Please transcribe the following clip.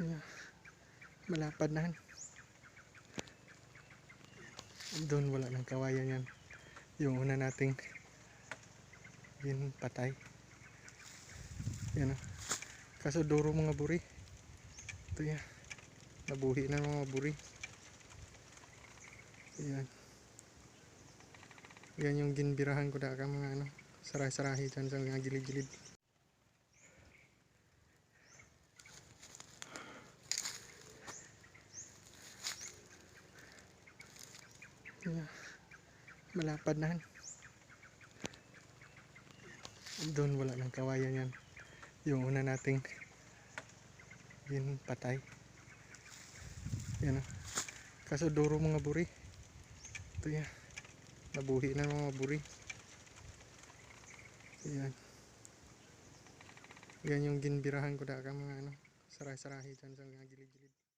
Yeah, malapad na. Doon wala ng kawayan yan. Yung una nating patay. Yan o. Kaso duro mga buri. Ito yan. Nabuhi na mga buri. Yan. Yan yung ginbirahan ko daka mga saray-sarahi dyan sa mga gilid-gilid. Yeah, malapad na. Doon wala ng kawayan yan. Yung una nating patay. Yan o. Kaso duro mga buri. Ito yan. Nabuhi na mga buri. Yan. Yan yung ginbirahan ko daka mga saray-sarahi dyan sa mga gilid-gilid.